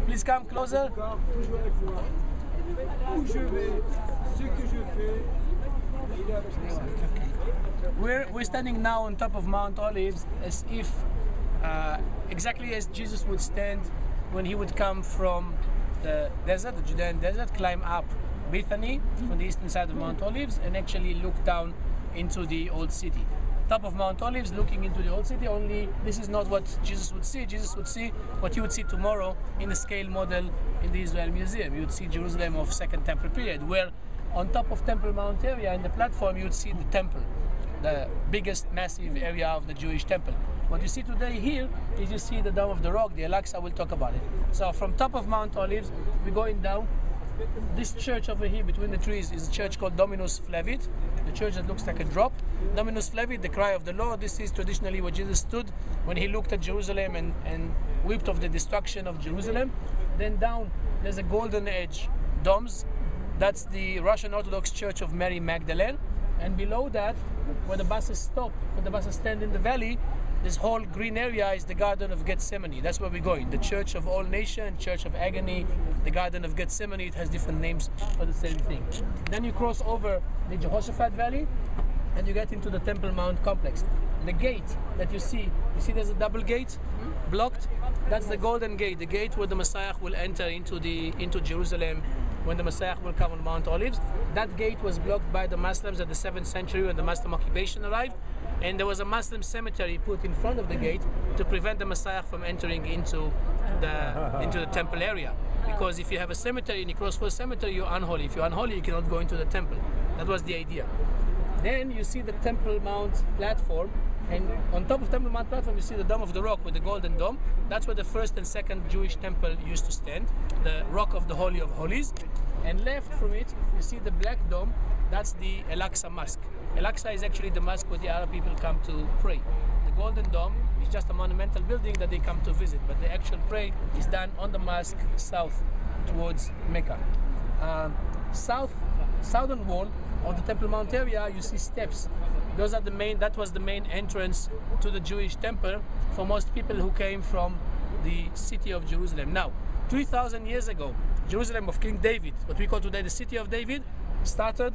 Please come closer. We're standing now on top of Mount Olives as if exactly as Jesus would stand when he would come from the desert, the Judean desert, climb up Bethany from the eastern side of Mount Olives and actually look down into the old city. Top of Mount Olives looking into the old city, only this is not what Jesus would see. Jesus would see what you would see tomorrow in the scale model in the Israel Museum. You would see Jerusalem of Second Temple period, where on top of Temple Mount area in the platform you would see the temple, the biggest massive area of the Jewish temple. What you see today here is you see the Dome of the Rock, the Al-Aqsa. We'll talk about it. So from top of Mount Olives, we're going down. This church over here between the trees is a church called Dominus Flevit, the church that looks like a drop. Dominus Flevit, the cry of the Lord. This is traditionally where Jesus stood when he looked at Jerusalem and wept of the destruction of Jerusalem. Then down, there's a golden edge domes. That's the Russian Orthodox Church of Mary Magdalene. And below that, where the buses stop, where the buses stand in the valley, this whole green area is the Garden of Gethsemane. That's where we're going. The Church of All Nations, Church of Agony, the Garden of Gethsemane. It has different names for the same thing. Then you cross over the Jehoshaphat Valley and you get into the Temple Mount complex. The gate that you see there's a double gate blocked. That's the Golden Gate, the gate where the Messiah will enter into Jerusalem when the Messiah will come on Mount Olives. That gate was blocked by the Muslims at the 7th century when the Muslim occupation arrived. And there was a Muslim cemetery put in front of the gate to prevent the Messiah from entering into the temple area. Because if you have a cemetery and you cross for a cemetery, you're unholy. If you're unholy, you cannot go into the temple. That was the idea. Then you see the Temple Mount platform, and on top of Temple Mount platform, you see the Dome of the Rock with the golden dome. That's where the first and second Jewish temple used to stand, the Rock of the Holy of Holies. And left from it, you see the black dome. That's the Al-Aqsa Mosque. Al-Aqsa is actually the mosque where the Arab people come to pray. The Golden Dome is just a monumental building that they come to visit, but the actual prayer is done on the mosque south towards Mecca. Southern wall of the Temple Mount area, you see steps. That was the main entrance to the Jewish temple for most people who came from the city of Jerusalem. Now, 3,000 years ago, Jerusalem of King David, what we call today the city of David, started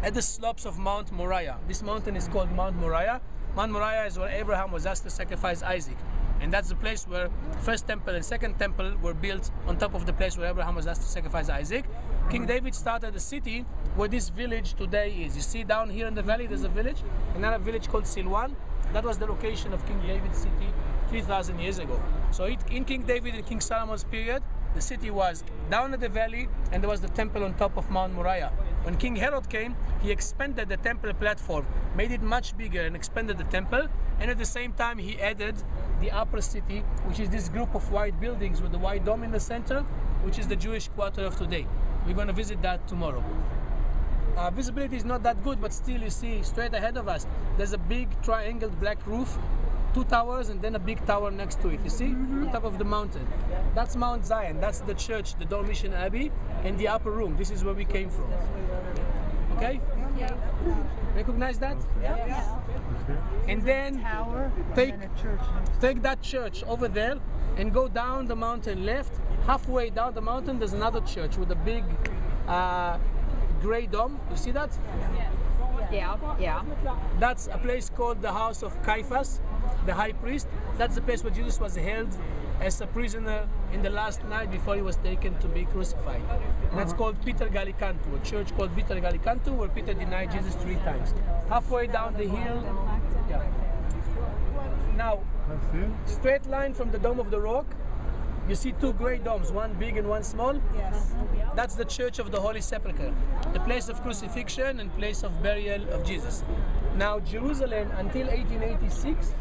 at the slopes of Mount Moriah. This mountain is called Mount Moriah. Mount Moriah is where Abraham was asked to sacrifice Isaac. And that's the place where first temple and second temple were built on top of the place where Abraham was asked to sacrifice Isaac. King David started a city where this village today is. You see down here in the valley there's a village, another village called Silwan. That was the location of King David's city 3,000 years ago. So in King David and King Solomon's period, the city was down at the valley and there was the temple on top of Mount Moriah. When King Herod came, he expanded the temple platform, made it much bigger and expanded the temple, and at the same time he added the upper city, which is this group of white buildings with the white dome in the center, which is the Jewish quarter of today. We're going to visit that tomorrow. Visibility is not that good, but still you see straight ahead of us, there's a big triangled black roof, 2 towers and then a big tower next to it, you see, on top of the mountain. That's Mount Zion, that's the church, the Dormition Abbey, and the upper room. This is where we came from. Okay? Yeah. Recognize that? Yeah. And then take that church over there and go down the mountain left. Halfway down the mountain there's another church with a big grey dome. You see that? Yeah. That's a place called the house of Caiaphas, the high priest. That's the place where Jesus was held as a prisoner in the last night before he was taken to be crucified. And that's called Peter Gallicantu, a church called Peter Gallicantu, where Peter denied Jesus 3 times. Halfway down the hill. Yeah. Now, straight line from the Dome of the Rock, you see 2 great domes, one big and one small. Yes. That's the Church of the Holy Sepulchre, the place of crucifixion and place of burial of Jesus. Now, Jerusalem, until 1886,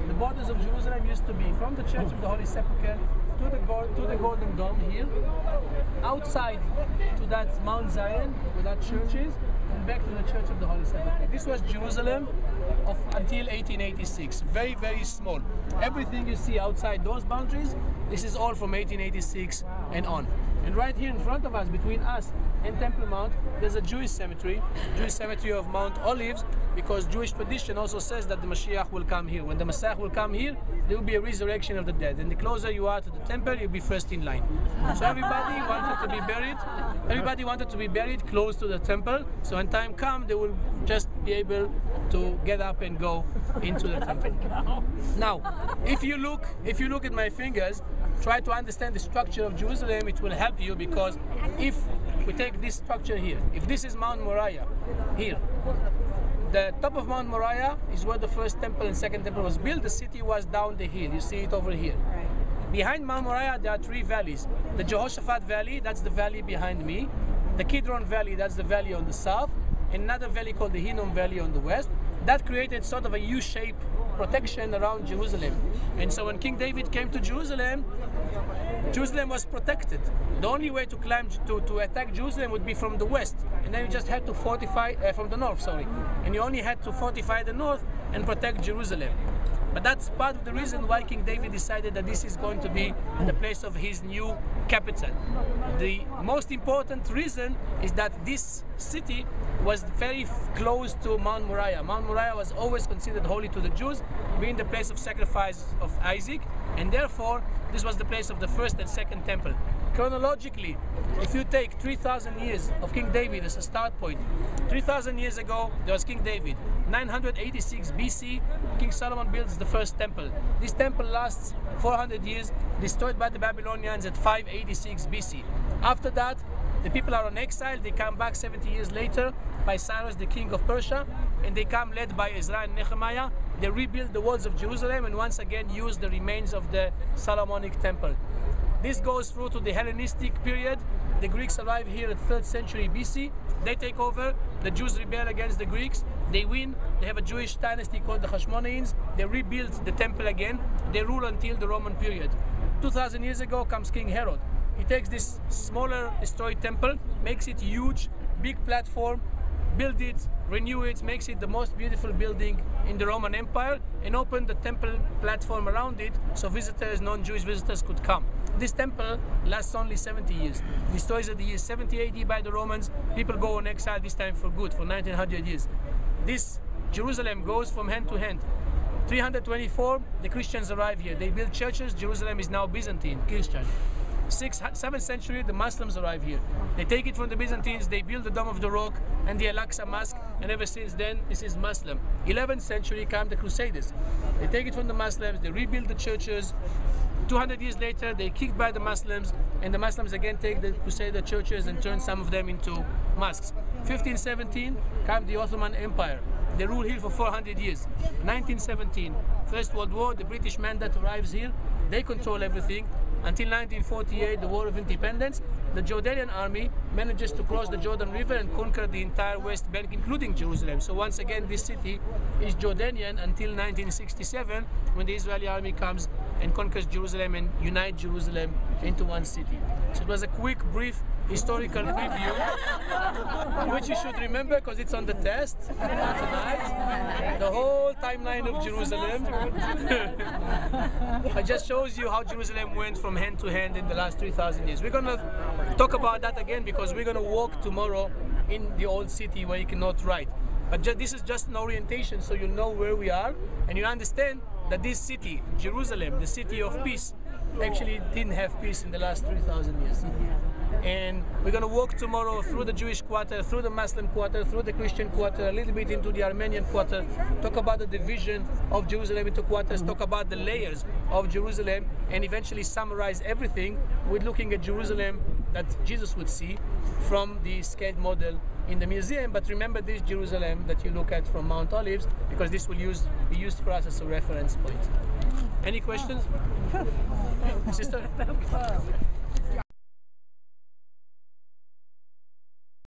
the borders of Jerusalem used to be from the Church of the Holy Sepulchre to the Golden Dome here, outside to that Mount Zion, where that church is, and back to the Church of the Holy Sepulchre. This was Jerusalem until 1886. Very, very small. Everything you see outside those boundaries, this is all from 1886 and on. And right here in front of us, between us and Temple Mount, there's a Jewish cemetery of Mount Olives, because Jewish tradition also says that the Mashiach will come here. When the Messiah will come here, there will be a resurrection of the dead. And the closer you are to the temple, you'll be first in line. So everybody wanted to be buried. Everybody wanted to be buried close to the temple. So when time comes, they will just be able to get up and go into the temple. Now, if you look at my fingers, try to understand the structure of Jerusalem. It will help you, because if we take this structure here, if this is Mount Moriah here, the top of Mount Moriah is where the first temple and second temple was built. The city was down the hill. You see it over here. Behind Mount Moriah, there are three valleys. The Jehoshaphat Valley, that's the valley behind me. The Kidron Valley, that's the valley on the south. And another valley called the Hinnom Valley on the west. That created sort of a U-shaped protection around Jerusalem. And so when King David came to Jerusalem, Jerusalem was protected. The only way to climb to attack Jerusalem would be from the west, and then you just had to fortify from the north. And you only had to fortify the north and protect Jerusalem. But that's part of the reason why King David decided that this is going to be the place of his new capital. The most important reason is that this city was very close to Mount Moriah. Mount Moriah was always considered holy to the Jews, being the place of sacrifice of Isaac, and therefore this was the place of the first and second temple. Chronologically, if you take 3,000 years of King David as a start point, 3,000 years ago there was King David. 986 BC, King Solomon builds the first temple. This temple lasts 400 years, destroyed by the Babylonians at 586 BC. After that, the people are on exile. They come back 70 years later by Cyrus, the king of Persia, and they come led by Ezra and Nehemiah. They rebuild the walls of Jerusalem and once again use the remains of the Solomonic temple. This goes through to the Hellenistic period. The Greeks arrive here at 3rd century BC. They take over. The Jews rebel against the Greeks. They win. They have a Jewish dynasty called the Hashmoneans. They rebuild the temple again. They rule until the Roman period. 2,000 years ago comes King Herod. He takes this smaller destroyed temple, makes it huge, big platform, build it, renew it, makes it the most beautiful building in the Roman Empire, and open the temple platform around it so visitors, non-Jewish visitors, could come. This temple lasts only 70 years. Destroys at the year 70 AD by the Romans. People go on exile, this time for good, for 1900 years. This Jerusalem goes from hand to hand. 324, the Christians arrive here. They build churches. Jerusalem is now Byzantine, Christian. 7th century, the Muslims arrive here. They take it from the Byzantines, they build the Dome of the Rock and the Al-Aqsa Mosque, and ever since then, this is Muslim. 11th century come the Crusaders. They take it from the Muslims, they rebuild the churches. 200 years later, they're kicked by the Muslims, and the Muslims again take the Crusader churches and turn some of them into mosques. 1517 come the Ottoman Empire. They rule here for 400 years. 1917, First World War, the British mandate arrives here. They control everything. Until 1948, the War of Independence, the Jordanian army manages to cross the Jordan River and conquer the entire West Bank, including Jerusalem. So once again, this city is Jordanian until 1967, when the Israeli army comes and conquers Jerusalem and unites Jerusalem into one city. So it was a quick, brief historical review, which you should remember because it's on the test tonight. The whole timeline of Jerusalem. It just shows you how Jerusalem went from hand to hand in the last 3,000 years. We're going to talk about that again because we're going to walk tomorrow in the old city where you cannot write. But this is just an orientation so you know where we are and you understand that this city, Jerusalem, the city of peace, actually didn't have peace in the last 3,000 years. And we're going to walk tomorrow through the Jewish quarter, through the Muslim quarter, through the Christian quarter, a little bit into the Armenian quarter, talk about the division of Jerusalem into quarters, talk about the layers of Jerusalem, and eventually summarize everything with looking at Jerusalem that Jesus would see from the scaled model in the museum. But remember this Jerusalem that you look at from Mount Olives, because this will be used for us as a reference point. Any questions? Sister?